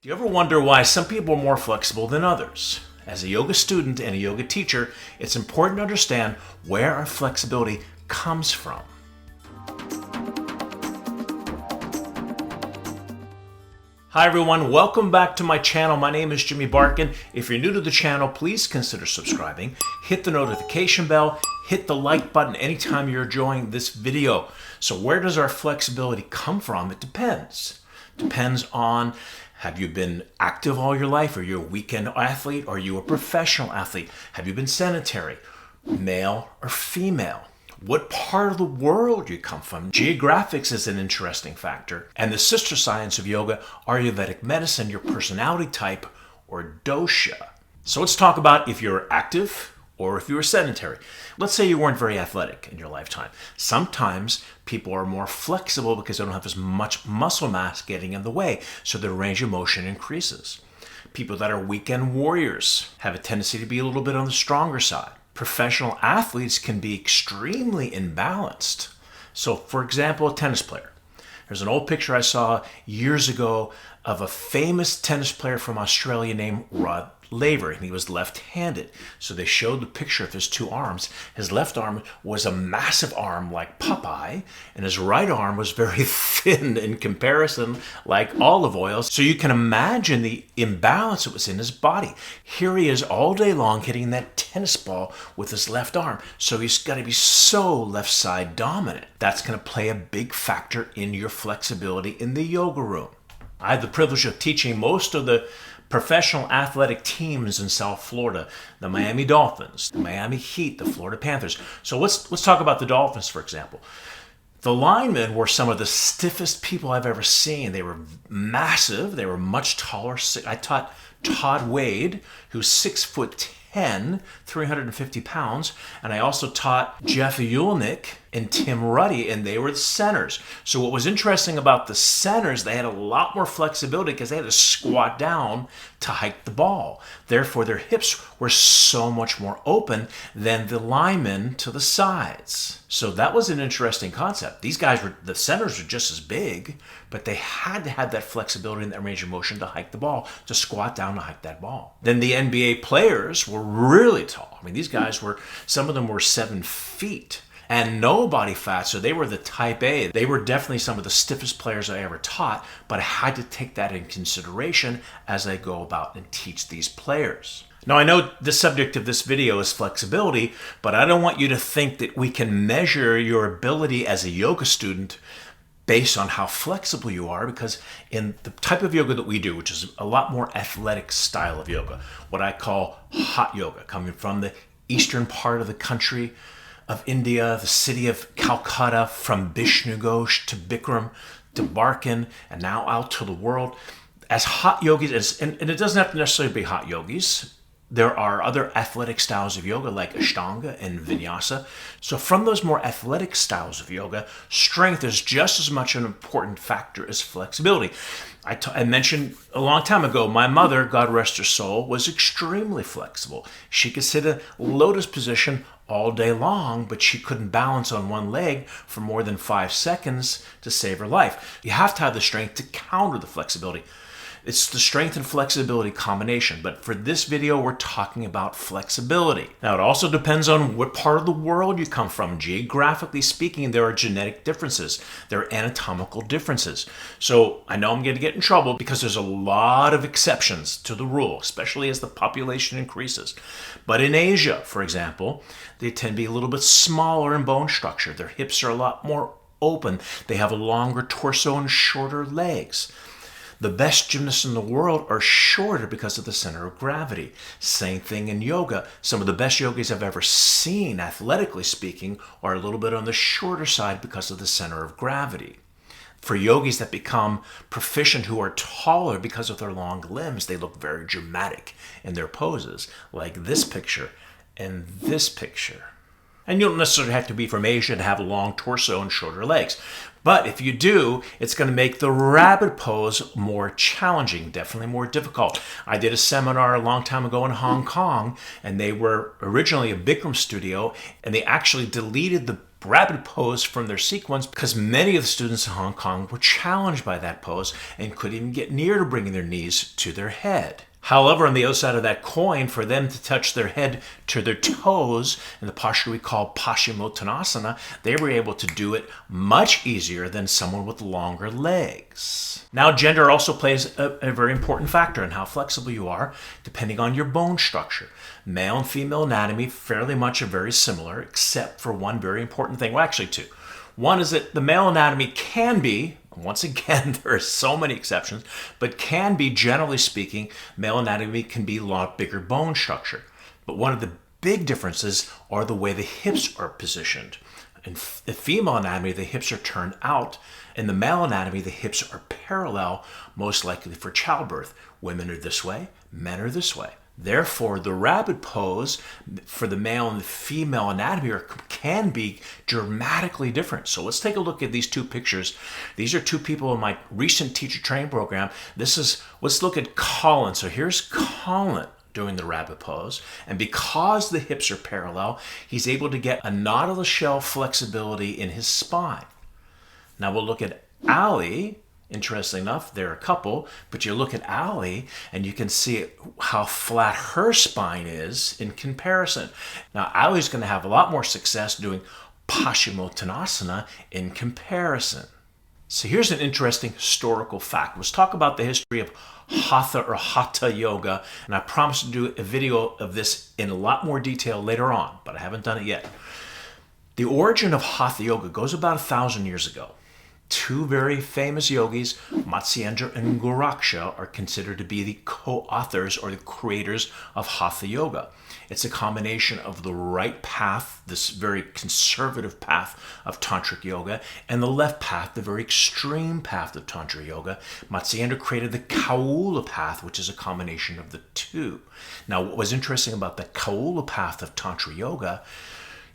Do you ever wonder why some people are more flexible than others? As a yoga student and a yoga teacher, it's important to understand where our flexibility comes from. Hi everyone, welcome back to my channel. My name is Bikram Barkan. If you're new to the channel, please consider subscribing. Hit the notification bell, hit the like button anytime you're enjoying this video. So where does our flexibility come from? It depends. Depends on, have you been active all your life? Are you a weekend athlete? Are you a professional athlete? Have you been sedentary? Male or female? What part of the world you come from? Geographics is an interesting factor. And the sister science of yoga, Ayurvedic medicine, your personality type, or dosha. So let's talk about if you're active or if you were sedentary. Let's say you weren't very athletic in your lifetime. Sometimes people are more flexible because they don't have as much muscle mass getting in the way, so their range of motion increases. People that are weekend warriors have a tendency to be a little bit on the stronger side. Professional athletes can be extremely imbalanced. So, for example, a tennis player. There's an old picture I saw years ago of a famous tennis player from Australia named Rod Laver, and he was left-handed. So they showed the picture of his two arms. His left arm was a massive arm like Popeye, and his right arm was very thin in comparison, like olive oil. So you can imagine the imbalance that was in his body. Here he is all day long hitting that tennis ball with his left arm. So he's got to be so left side dominant. That's going to play a big factor in your flexibility in the yoga room. I had the privilege of teaching most of the professional athletic teams in South Florida, the Miami Dolphins, the Miami Heat, the Florida Panthers. So let's talk about the Dolphins, for example. The linemen were some of the stiffest people I've ever seen. They were massive. They were much taller. I taught Todd Wade, who's 6'10", 350 pounds, and I also taught Jeff Ulnick and Tim Ruddy, and they were the centers. So what was interesting about the centers, they had a lot more flexibility because they had to squat down to hike the ball. Therefore, their hips were so much more open than the linemen to the sides. So that was an interesting concept. These guys the centers were just as big, but they had to have that flexibility in that range of motion to hike the ball, to squat down to hike that ball. Then the NBA players were really tall. I mean, these guys some of them were 7 feet. And no body fat, so they were the type A. They were definitely some of the stiffest players I ever taught, but I had to take that in consideration as I go about and teach these players. Now, I know the subject of this video is flexibility, but I don't want you to think that we can measure your ability as a yoga student based on how flexible you are, because in the type of yoga that we do, which is a lot more athletic style of yoga, what I call hot yoga, coming from the eastern part of the country of India, the city of Calcutta, from Bishnu Ghosh to Bikram to Barkan, and now out to the world. As hot yogis, and it doesn't have to necessarily be hot yogis. There are other athletic styles of yoga like Ashtanga and Vinyasa. So from those more athletic styles of yoga, strength is just as much an important factor as flexibility. I mentioned a long time ago, my mother, God rest her soul, was extremely flexible. She could sit in lotus position all day long, but she couldn't balance on one leg for more than 5 seconds to save her life. You have to have the strength to counter the flexibility. It's the strength and flexibility combination, but for this video, we're talking about flexibility. Now, it also depends on what part of the world you come from. Geographically speaking, there are genetic differences. There are anatomical differences. So I know I'm going to get in trouble because there's a lot of exceptions to the rule, especially as the population increases. But in Asia, for example, they tend to be a little bit smaller in bone structure. Their hips are a lot more open. They have a longer torso and shorter legs. The best gymnasts in the world are shorter because of the center of gravity. Same thing in yoga. Some of the best yogis I've ever seen, athletically speaking, are a little bit on the shorter side because of the center of gravity. For yogis that become proficient who are taller because of their long limbs, they look very dramatic in their poses, like this picture and this picture. And you don't necessarily have to be from Asia to have a long torso and shorter legs. But if you do, it's going to make the rabbit pose more challenging, definitely more difficult. I did a seminar a long time ago in Hong Kong, and they were originally a Bikram studio, and they actually deleted the rabbit pose from their sequence because many of the students in Hong Kong were challenged by that pose and couldn't even get near to bringing their knees to their head. However, on the other side of that coin, for them to touch their head to their toes in the posture we call Paschimottanasana, they were able to do it much easier than someone with longer legs. Now, gender also plays a very important factor in how flexible you are, depending on your bone structure. Male and female anatomy fairly much are very similar, except for one very important thing. Well, actually two. One is that the male anatomy can be, once again, there are so many exceptions, but can be, generally speaking, male anatomy can be a lot bigger bone structure. But one of the big differences are the way the hips are positioned. In the female anatomy, the hips are turned out. In the male anatomy, the hips are parallel, most likely for childbirth. Women are this way, men are this way. Therefore, the rabbit pose for the male and the female anatomy can be dramatically different. So let's take a look at these two pictures. These are two people in my recent teacher training program. Let's look at Colin. So here's Colin doing the rabbit pose. And because the hips are parallel, he's able to get a nautilus shell flexibility in his spine. Now we'll look at Ali. Interesting enough, they're a couple, but you look at Ali and you can see how flat her spine is in comparison. Now, Ali's going to have a lot more success doing Paschimottanasana in comparison. So here's an interesting historical fact. Let's talk about the history of Hatha or Hatha Yoga, and I promise to do a video of this in a lot more detail later on, but I haven't done it yet. The origin of Hatha Yoga goes about 1,000 years ago. Two very famous yogis, Matsyendra and Goraksha, are considered to be the co-authors or the creators of Hatha Yoga. It's a combination of the right path, this very conservative path of Tantric Yoga, and the left path, the very extreme path of Tantra Yoga. Matsyendra created the Kaula path, which is a combination of the two. Now, what was interesting about the Kaula path of Tantra Yoga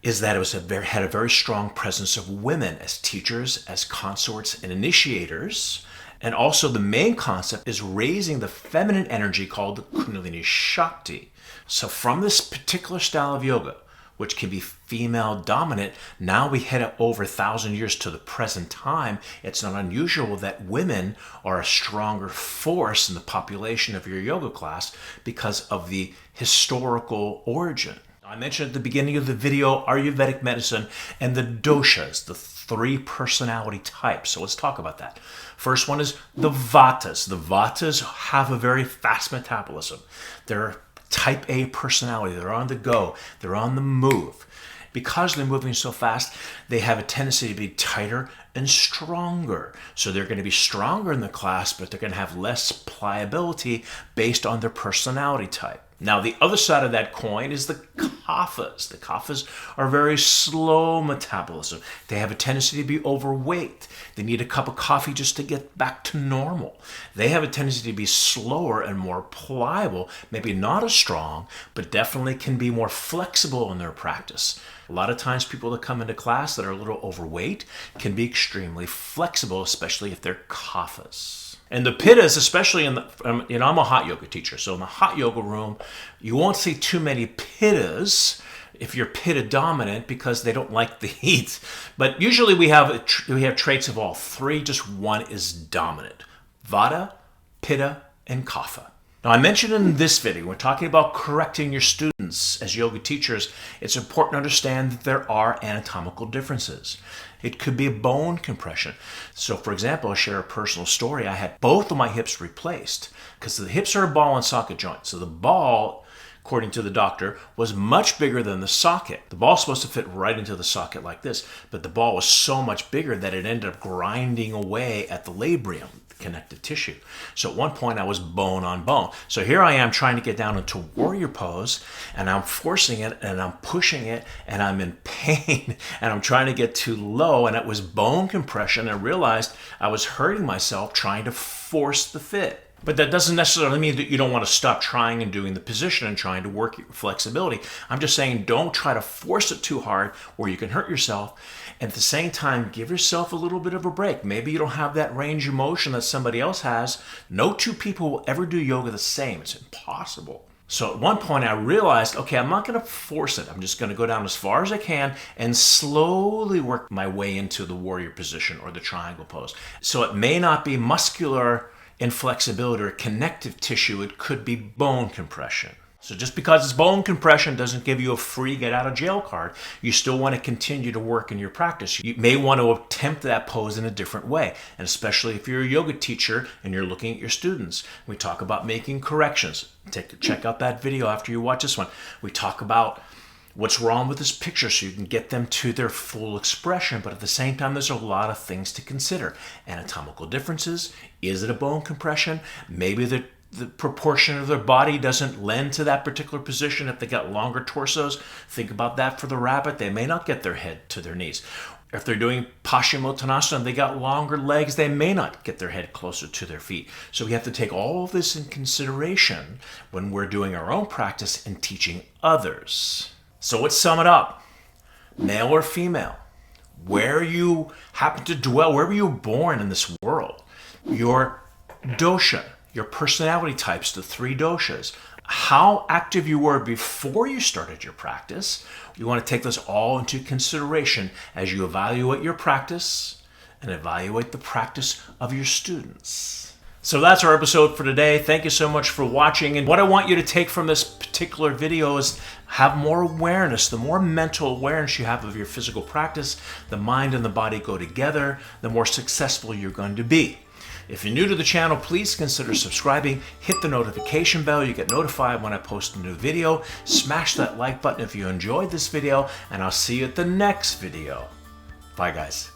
is that it had a very strong presence of women as teachers, as consorts, and initiators. And also the main concept is raising the feminine energy called the Kundalini Shakti. So from this particular style of yoga, which can be female dominant, now we head up over 1,000 years to the present time. It's not unusual that women are a stronger force in the population of your yoga class because of the historical origin. I mentioned at the beginning of the video Ayurvedic medicine and the doshas, the three personality types. So let's talk about that. First one is the vatas. The vatas have a very fast metabolism. They're type A personality. They're on the go. They're on the move. Because they're moving so fast, they have a tendency to be tighter and stronger. So they're going to be stronger in the class, but they're going to have less pliability based on their personality type. Now, the other side of that coin is the kaphas. The kaphas are very slow metabolism. They have a tendency to be overweight. They need a cup of coffee just to get back to normal. They have a tendency to be slower and more pliable, maybe not as strong, but definitely can be more flexible in their practice. A lot of times people that come into class that are a little overweight can be extremely flexible, especially if they're kaphas. And the pittas, especially I'm a hot yoga teacher, so in the hot yoga room, you won't see too many pittas if you're pitta dominant because they don't like the heat. But usually we have traits of all three, just one is dominant. Vata, pitta, and kapha. Now, I mentioned in this video, we're talking about correcting your students as yoga teachers. It's important to understand that there are anatomical differences. It could be a bone compression. So, for example, I'll share a personal story. I had both of my hips replaced because the hips are a ball and socket joint. So the ball, according to the doctor, was much bigger than the socket. The ball's supposed to fit right into the socket like this, but the ball was so much bigger that it ended up grinding away at the labrium, the connective tissue. So at one point I was bone on bone. So here I am trying to get down into warrior pose, and I'm forcing it, and I'm pushing it, and I'm in pain, and I'm trying to get too low, and it was bone compression. I realized I was hurting myself trying to force the fit. But that doesn't necessarily mean that you don't want to stop trying and doing the position and trying to work your flexibility. I'm just saying don't try to force it too hard where you can hurt yourself. And at the same time, give yourself a little bit of a break. Maybe you don't have that range of motion that somebody else has. No two people will ever do yoga the same. It's impossible. So at one point I realized, okay, I'm not going to force it. I'm just going to go down as far as I can and slowly work my way into the warrior position or the triangle pose. So it may not be muscular inflexibility or connective tissue, it could be bone compression. So just because it's bone compression doesn't give you a free get out of jail card. You still want to continue to work in your practice. You may want to attempt that pose in a different way. And especially if you're a yoga teacher and you're looking at your students, we talk about making corrections. Check out that video after you watch this one. We talk about what's wrong with this picture so you can get them to their full expression. But at the same time, there's a lot of things to consider. Anatomical differences. Is it a bone compression? Maybe the proportion of their body doesn't lend to that particular position. If they got longer torsos, think about that for the rabbit. They may not get their head to their knees. If they're doing Paschimottanasana and they got longer legs, they may not get their head closer to their feet. So we have to take all of this in consideration when we're doing our own practice and teaching others. So let's sum it up. Male or female, where you happen to dwell, where were you born in this world, your dosha, your personality types, the 3 doshas, how active you were before you started your practice. You want to take this all into consideration as you evaluate your practice and evaluate the practice of your students. So that's our episode for today. Thank you so much for watching. And what I want you to take from this particular video is have more awareness. The more mental awareness you have of your physical practice, the mind and the body go together, the more successful you're going to be. If you're new to the channel, please consider subscribing. Hit the notification bell. You get notified when I post a new video. Smash that like button if you enjoyed this video, and I'll see you at the next video. Bye, guys.